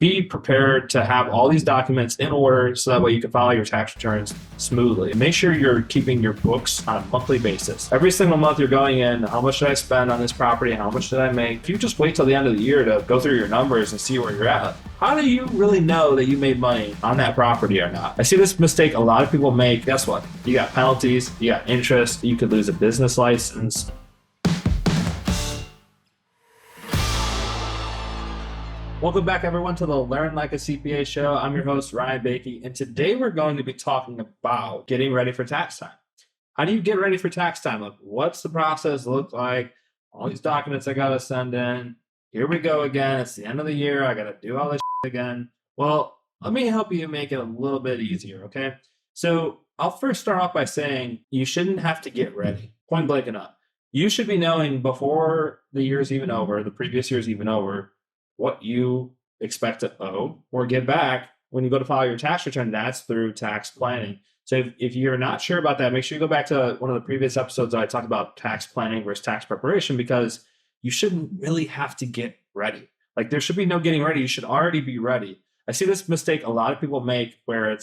be prepared to have all these documents in order so that way you can file your tax returns smoothly. Make sure you're keeping your books on a monthly basis. Every single month you're going in, how much did I spend on this property? How much did I make? If you just wait till the end of the year to go through your numbers and see where you're at, how do you really know that you made money on that property or not? I see this mistake a lot of people make. Guess what? You got penalties, you got interest, you could lose a business license. Welcome back, everyone, to the Learn Like a CPA show. I'm your host, Ryan Bakey, and today we're going to be talking about getting ready for tax time. How do you get ready for tax time? Like, what's the process look like? All these documents I got to send in. Here we go again. It's the end of the year. I got to do all this again. Well, let me help you make it a little bit easier, okay? So I'll first start off by saying you shouldn't have to get ready, point blank enough. You should be knowing before the year's even over, the previous year's even over, what you expect to owe or get back when you go to file your tax return. That's through tax planning. So if you're not sure about that, make sure you go back to one of the previous episodes I talked about tax planning versus tax preparation, because you shouldn't really have to get ready. Like, there should be no getting ready. You should already be ready. I see this mistake a lot of people make where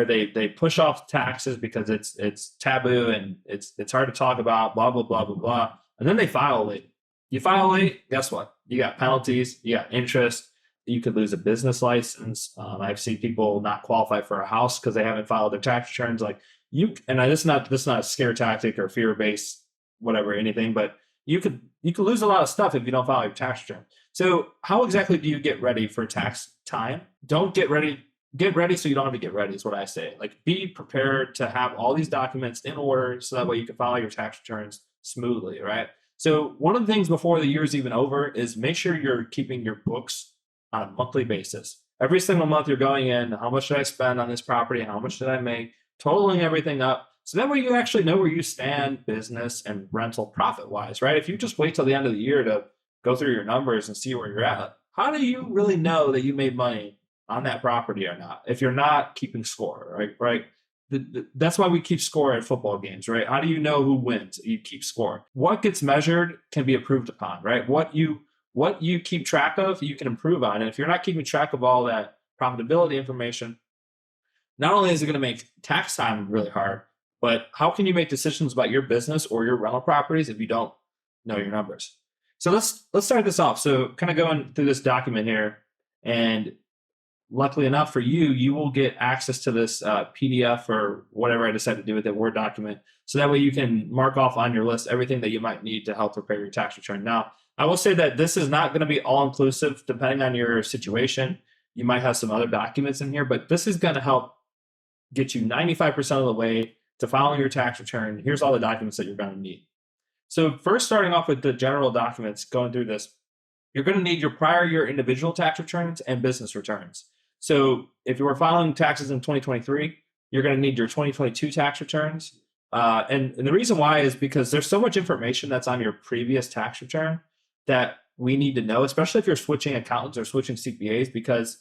they push off taxes because it's taboo and it's hard to talk about, blah, blah, blah, blah, blah. And then they file late. You file late, guess what? You got penalties, you got interest, you could lose a business license. I've seen people not qualify for a house because they haven't filed their tax returns. This is not a scare tactic or fear-based, whatever, anything, but you could lose a lot of stuff if you don't file your tax return. So how exactly do you get ready for tax time? Don't get ready. Get ready so you don't have to get ready is what I say. Like, be prepared to have all these documents in order so that way you can file your tax returns smoothly, right? So one of the things before the year's even over is make sure you're keeping your books on a monthly basis. Every single month you're going in, how much did I spend on this property? How much did I make? Totaling everything up. So that way you actually know where you stand business and rental profit wise, right? If you just wait till the end of the year to go through your numbers and see where you're at, how do you really know that you made money on that property or not if you're not keeping score, right? That's why we keep score at football games, right? How do you know who wins? You keep score. What gets measured can be improved upon, right? What you keep track of, you can improve on. And if you're not keeping track of all that profitability information, not only is it going to make tax time really hard, but how can you make decisions about your business or your rental properties if you don't know your numbers? So let's start this off. So kind of going through this document here, and luckily enough for you, you will get access to this PDF or whatever I decide to do with it, Word document. So that way you can mark off on your list everything that you might need to help prepare your tax return. Now, I will say that this is not going to be all inclusive depending on your situation. You might have some other documents in here, but this is going to help get you 95% of the way to filing your tax return. Here's all the documents that you're going to need. So first, starting off with the general documents, going through this, you're going to need your prior year individual tax returns and business returns. So if you were filing taxes in 2023, you're going to need your 2022 tax returns. And the reason why is because there's so much information that's on your previous tax return that we need to know, especially if you're switching accountants or switching CPAs, because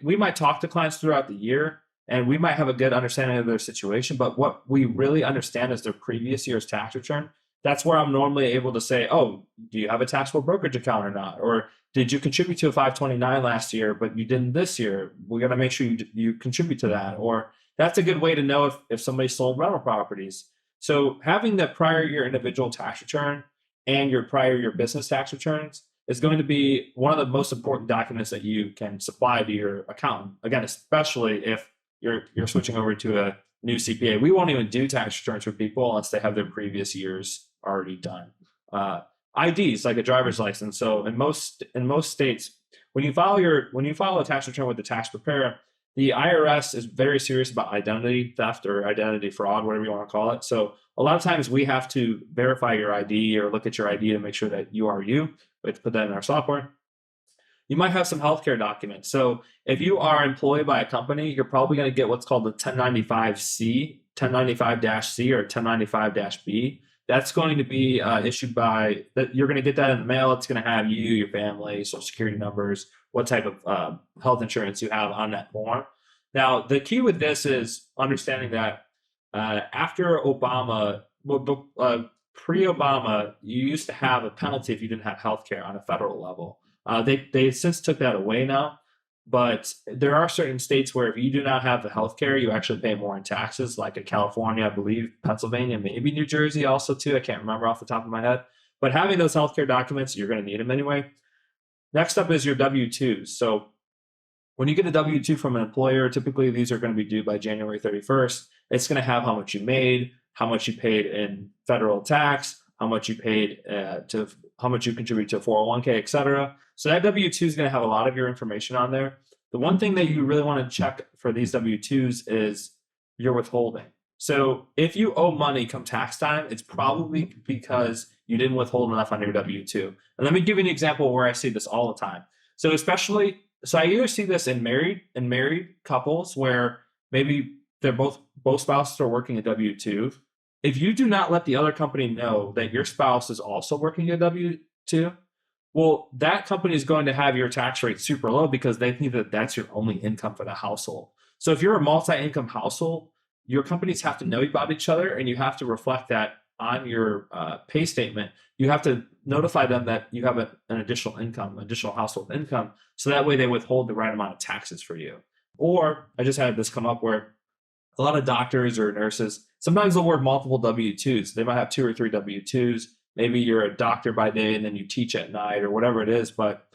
we might talk to clients throughout the year and we might have a good understanding of their situation, but what we really understand is their previous year's tax return. That's where I'm normally able to say, oh, do you have a taxable brokerage account or not? Or did you contribute to a 529 last year, but you didn't this year? We got to make sure you contribute to that. Or that's a good way to know if somebody sold rental properties. So having the prior year individual tax return and your prior year business tax returns is going to be one of the most important documents that you can supply to your accountant. Again, especially if you're switching over to a new CPA. We won't even do tax returns for people unless they have their previous years already done. IDs, like a driver's license. So in most states, when you file a tax return with the tax preparer, the IRS is very serious about identity theft or identity fraud, whatever you want to call it. So a lot of times we have to verify your ID or look at your ID to make sure that you are you. We have to put that in our software. You might have some healthcare documents. So if you are employed by a company, you're probably going to get what's called the 1095-C, 1095-C, or 1095-B. That's going to be issued by, you're going to get that in the mail. It's going to have you, your family, social security numbers, what type of health insurance you have on that form. Now, the key with this is understanding that after Obama, pre-Obama, you used to have a penalty if you didn't have health care on a federal level. They since took that away now, but there are certain states where if you do not have the healthcare, you actually pay more in taxes, like in California, I believe, Pennsylvania, maybe New Jersey also too. I can't remember off the top of my head. But having those healthcare documents, you're going to need them anyway. Next up is your W-2s. So when you get a W-2 from an employer, typically these are going to be due by January 31st. It's going to have how much you made, how much you paid in federal tax, how much you paid how much you contribute to 401k, etc. So that W-2 is going to have a lot of your information on there. The one thing that you really want to check for these W-2s is your withholding. So if you owe money come tax time, it's probably because you didn't withhold enough on your W-2. And let me give you an example where I see this all the time. So I either see this in married couples where maybe they're both spouses are working a W-2. If you do not let the other company know that your spouse is also working a W-2, well, that company is going to have your tax rate super low because they think that that's your only income for the household. So if you're a multi-income household, your companies have to know about each other, and you have to reflect that on your pay statement. You have to notify them that you have an additional household income, so that way they withhold the right amount of taxes for you. Or I just had this come up where a lot of doctors or nurses, sometimes they'll work multiple W-2s. They might have 2 or 3 W-2s. Maybe you're a doctor by day and then you teach at night or whatever it is. But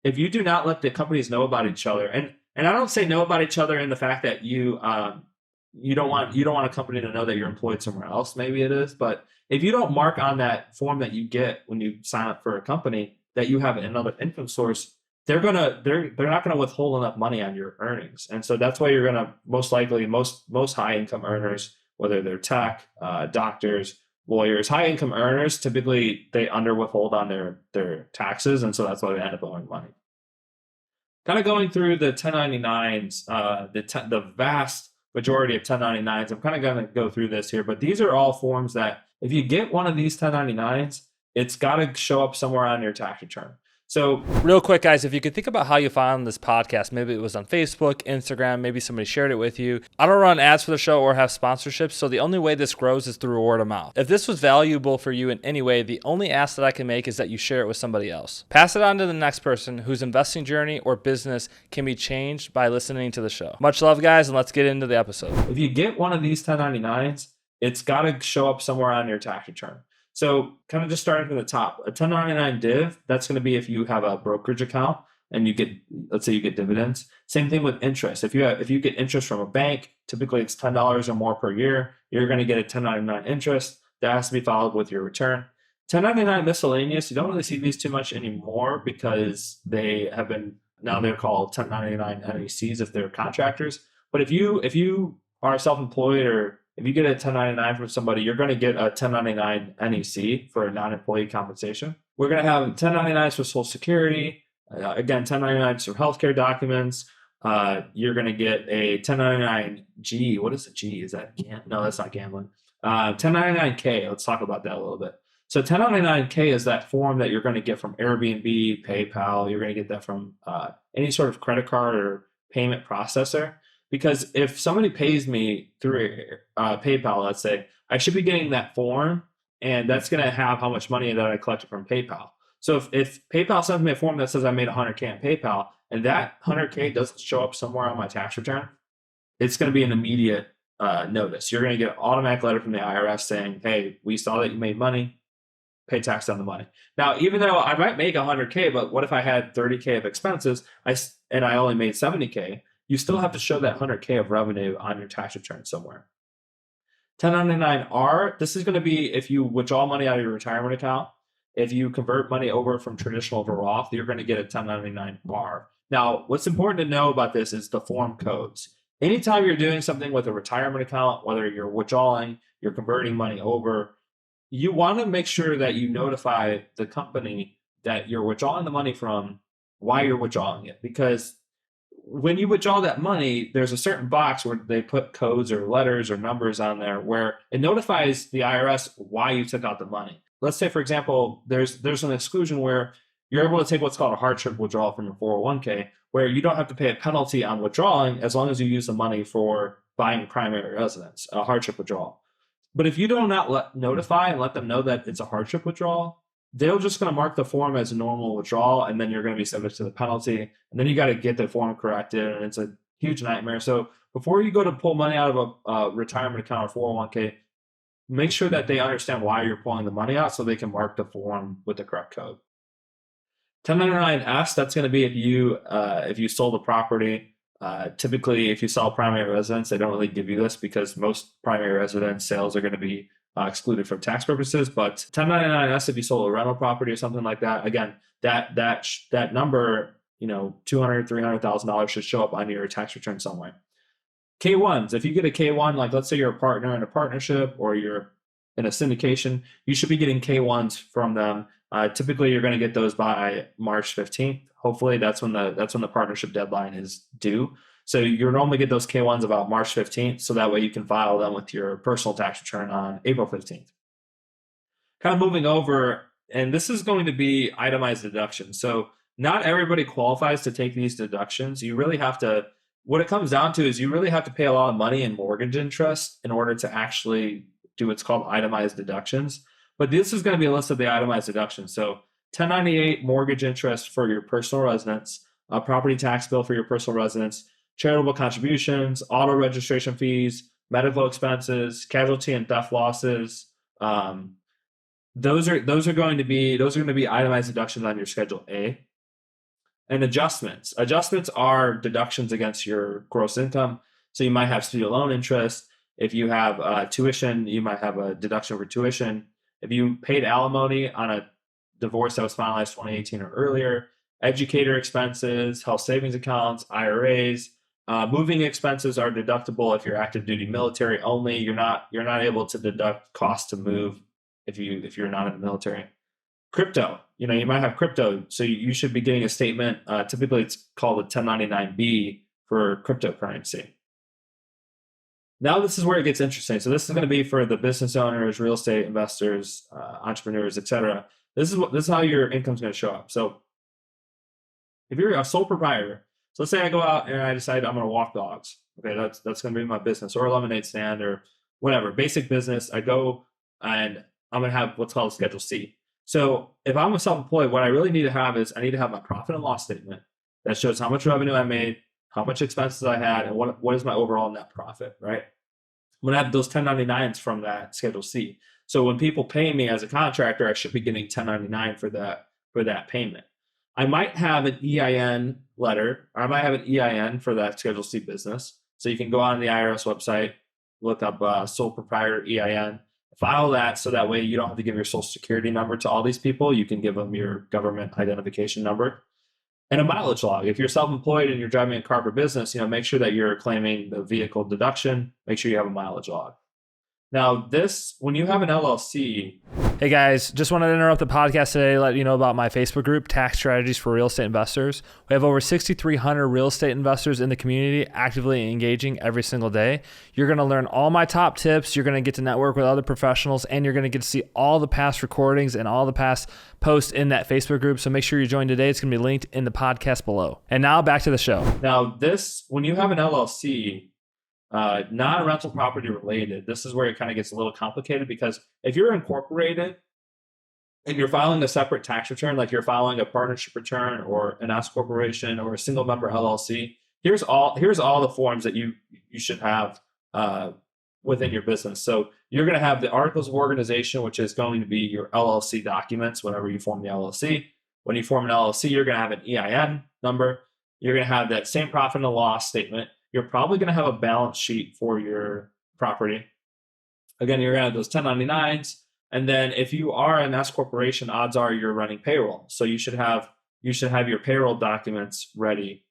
if you do not let the companies know about each other, and I don't say know about each other in the fact that you don't want a company to know that you're employed somewhere else. Maybe it is, but if you don't mark on that form that you get when you sign up for a company that you have another income source, they're not gonna withhold enough money on your earnings, and so that's why you're gonna most likely most high income earners, whether they're tech, doctors, lawyers, high income earners, typically they under withhold on their taxes, and so that's why they end up owing money. Kind of going through the 1099s, the vast majority of 1099s. I'm kind of going to go through this here, but these are all forms that if you get one of these 1099s, it's got to show up somewhere on your tax return. So real quick, guys, if you could think about how you found this podcast, maybe it was on Facebook, Instagram, maybe somebody shared it with you. I don't run ads for the show or have sponsorships, so the only way this grows is through word of mouth. If this was valuable for you in any way, the only ask that I can make is that you share it with somebody else. Pass it on to the next person whose investing journey or business can be changed by listening to the show. Much love, guys, and let's get into the episode. If you get one of these 1099s, it's got to show up somewhere on your tax return. So kind of just starting from the top, a 1099 div, that's going to be if you have a brokerage account and you get, let's say you get dividends. Same thing with interest. If you get interest from a bank, typically it's $10 or more per year, you're going to get a 1099 interest. That has to be followed with your return. 1099 miscellaneous, you don't really see these too much anymore because they're called 1099 NECs if they're contractors. But if you are self-employed or if you get a 1099 from somebody, you're going to get a 1099 NEC for a non-employee compensation. We're going to have 1099s for Social Security. Again, 1099s for healthcare documents. You're going to get a 1099G. What is a G? Is that no? That's not gambling. 1099K. Let's talk about that a little bit. So 1099K is that form that you're going to get from Airbnb, PayPal. You're going to get that from any sort of credit card or payment processor. Because if somebody pays me through PayPal, let's say, I should be getting that form, and that's going to have how much money that I collected from PayPal. So if PayPal sends me a form that says I made 100K on PayPal, and that 100K doesn't show up somewhere on my tax return, it's going to be an immediate notice. You're going to get an automatic letter from the IRS saying, hey, we saw that you made money, pay tax on the money. Now, even though I might make 100K, but what if I had 30K of expenses and I only made 70K? You still have to show that 100K of revenue on your tax return somewhere. 1099R, this is going to be if you withdraw money out of your retirement account. If you convert money over from traditional to Roth, you're going to get a 1099R. Now, what's important to know about this is the form codes. Anytime you're doing something with a retirement account, whether you're withdrawing, you're converting money over, you want to make sure that you notify the company that you're withdrawing the money from, why you're withdrawing it. Because when you withdraw that money, there's a certain box where they put codes or letters or numbers on there where it notifies the IRS why you took out the money. Let's say, for example, there's an exclusion where you're able to take what's called a hardship withdrawal from your 401k, where you don't have to pay a penalty on withdrawing as long as you use the money for buying a primary residence, a hardship withdrawal. But if you do not notify and let them know that it's a hardship withdrawal, they're just going to mark the form as a normal withdrawal, and then you're going to be subject to the penalty. And then you got to get the form corrected, and it's a huge nightmare. So before you go to pull money out of a retirement account or 401k, make sure that they understand why you're pulling the money out so they can mark the form with the correct code. 1099-S, that's going to be if you sold a property. Typically, if you sell primary residence, they don't really give you this because most primary residence sales are going to be excluded from tax purposes. But 1099-S, if you sold a rental property or something like that, again, that number, $200,000, $300,000 should show up on your tax return somewhere. K1s, if you get a K1, like let's say you're a partner in a partnership or you're in a syndication, you should be getting K1s from them. Typically, you're going to get those by March 15th. Hopefully, that's when the partnership deadline is due. So you normally get those K1s about March 15th, so that way you can file them with your personal tax return on April 15th. Kind of moving over, and this is going to be itemized deductions. So not everybody qualifies to take these deductions. You really have to, what it comes down to is you really have to pay a lot of money in mortgage interest in order to actually do what's called itemized deductions. But this is going to be a list of the itemized deductions. So 1098 mortgage interest for your personal residence, a property tax bill for your personal residence, charitable contributions, auto registration fees, medical expenses, casualty and theft losses. Those are going to be itemized deductions on your Schedule A. And adjustments. Adjustments are deductions against your gross income. So you might have student loan interest. If you have tuition, you might have a deduction for tuition. If you paid alimony on a divorce that was finalized 2018 or earlier, educator expenses, health savings accounts, IRAs, moving expenses are deductible if you're active duty military only. You're not able to deduct costs to move if you're not in the military. Crypto, you might have crypto, so you should be getting a statement. Typically, it's called a 1099-B for cryptocurrency. Now, this is where it gets interesting. So this is going to be for the business owners, real estate investors, entrepreneurs, etc. This is how your income is going to show up. So if you're a sole proprietor, so let's say I go out and I decide I'm going to walk dogs. Okay, that's going to be my business, or a lemonade stand, or whatever, basic business. I go and I'm going to have what's called a Schedule C. So if I'm a self-employed, what I really need to have is I need to have my profit and loss statement that shows how much revenue I made, how much expenses I had, and what is my overall net profit, right? I'm going to have those 1099s from that Schedule C. So when people pay me as a contractor, I should be getting 1099 for that payment. I might have an EIN letter, or I might have an EIN for that Schedule C business. So you can go on the IRS website, look up sole proprietor EIN, file that so that way you don't have to give your social security number to all these people. You can give them your government identification number. And a mileage log. If you're self-employed and you're driving a car for business, make sure that you're claiming the vehicle deduction. Make sure you have a mileage log. Now, when you have an LLC. Hey guys, just wanted to interrupt the podcast today to let you know about my Facebook group, Tax Strategies for Real Estate Investors. We have over 6,300 real estate investors in the community actively engaging every single day. You're going to learn all my top tips. You're going to get to network with other professionals, and you're going to get to see all the past recordings and all the past posts in that Facebook group. So make sure you join today. It's going to be linked in the podcast below. And now back to the show. Now, when you have an LLC, non-rental property related, this is where it kind of gets a little complicated, because if you're incorporated and you're filing a separate tax return, like you're filing a partnership return or an S corporation or a single member LLC, here's all the forms that you should have within your business. So you're going to have the articles of organization, which is going to be your LLC documents whenever you form the LLC. When you form an LLC, you're going to have an EIN number. You're going to have that same profit and loss statement. You're probably going to have a balance sheet for your property. Again, you're going to have those 1099s. And then if you are an S corporation, odds are you're running payroll. So you should have your payroll documents ready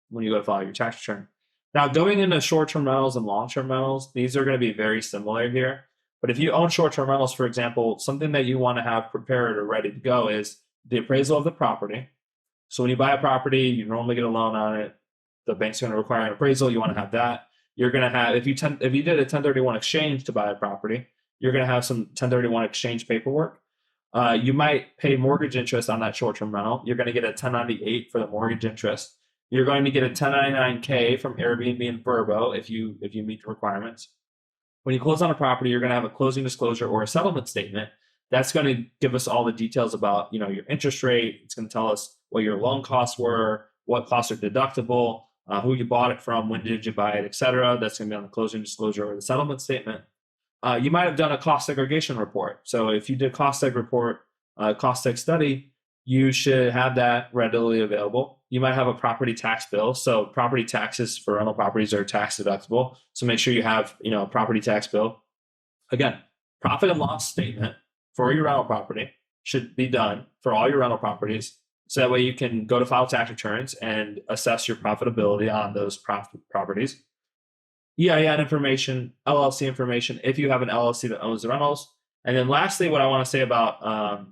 when you go to file your tax return. Now, going into short-term rentals and long-term rentals, these are going to be very similar here. But if you own short-term rentals, for example, something that you want to have prepared or ready to go is the appraisal of the property. So when you buy a property, you normally get a loan on it. The bank's going to require an appraisal. You want to have that. You're going to have, if you did a 1031 exchange to buy a property, you're going to have some 1031 exchange paperwork. You might pay mortgage interest on that short-term rental. You're going to get a 1098 for the mortgage interest. You're going to get a 1099K from Airbnb and Vrbo if you meet the requirements. When you close on a property, you're going to have a closing disclosure or a settlement statement That's going to give us all the details about, your interest rate. It's going to tell us what your loan costs were, what costs are deductible, who you bought it from, when did you buy it, et cetera. That's going to be on the closing disclosure or the settlement statement. You might have done a cost segregation report. So if you did cost seg report, cost seg study, you should have that readily available. You might have a property tax bill. So property taxes for rental properties are tax deductible. So make sure you have, a property tax bill. Again, profit and loss statement for your rental property should be done for all your rental properties. So that way you can go to file tax returns and assess your profitability on those properties. EIN information, LLC information, if you have an LLC that owns the rentals. And then lastly, what I want to say about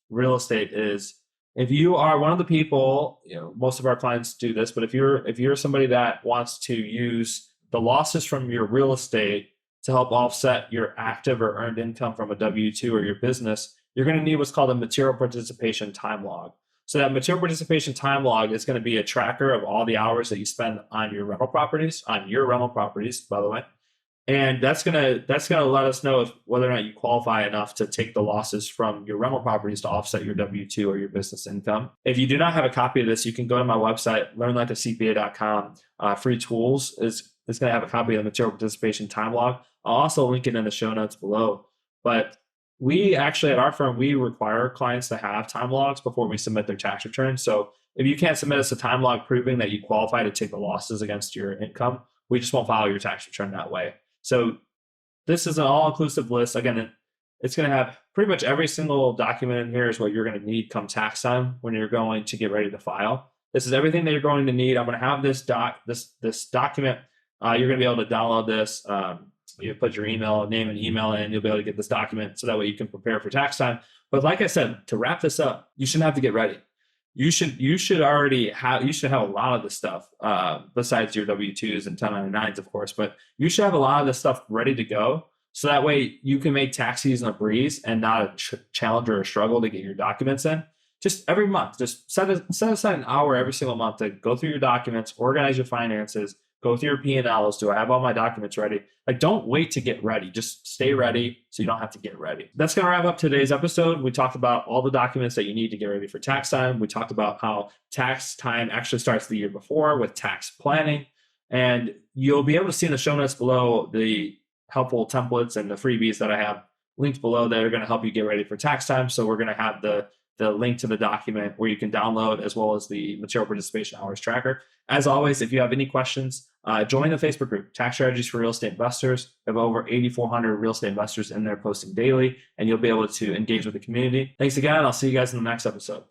real estate is, if you are one of the people, most of our clients do this, but if you're somebody that wants to use the losses from your real estate to help offset your active or earned income from a W-2 or your business, you're going to need what's called a material participation time log. So that material participation time log is going to be a tracker of all the hours that you spend on your rental properties, by the way. And that's gonna let us know whether or not you qualify enough to take the losses from your rental properties to offset your W-2 or your business income. If you do not have a copy of this, you can go to my website, learnlikeacpa.com. Free tools is going to have a copy of the material participation time log. I'll also link it in the show notes below. But we actually, at our firm, we require clients to have time logs before we submit their tax return. So if you can't submit us a time log proving that you qualify to take the losses against your income, we just won't file your tax return that way. So this is an all-inclusive list. Again, it's going to have pretty much every single document in here is what you're going to need come tax time when you're going to get ready to file. This is everything that you're going to need. I'm going to have this document. You're going to be able to download this. You put your name and email in, you'll be able to get this document so that way you can prepare for tax time. But like I said, to wrap this up, you shouldn't have to get ready. You should have a lot of this stuff besides your W-2s and 1099s, of course, but you should have a lot of this stuff ready to go. So that way you can make tax season a breeze and not a challenge or a struggle to get your documents in. Just every month, just set aside an hour every single month to go through your documents, organize your finances, go through your P&Ls. Do I have all my documents ready? Like, don't wait to get ready. Just stay ready so you don't have to get ready. That's going to wrap up today's episode. We talked about all the documents that you need to get ready for tax time. We talked about how tax time actually starts the year before with tax planning. And you'll be able to see in the show notes below the helpful templates and the freebies that I have linked below that are going to help you get ready for tax time. So we're going to have the link to the document where you can download, as well as the material participation hours tracker. As always, if you have any questions, join the Facebook group, Tax Strategies for Real Estate Investors. We have over 8,400 real estate investors in there posting daily, and you'll be able to engage with the community. Thanks again. I'll see you guys in the next episode.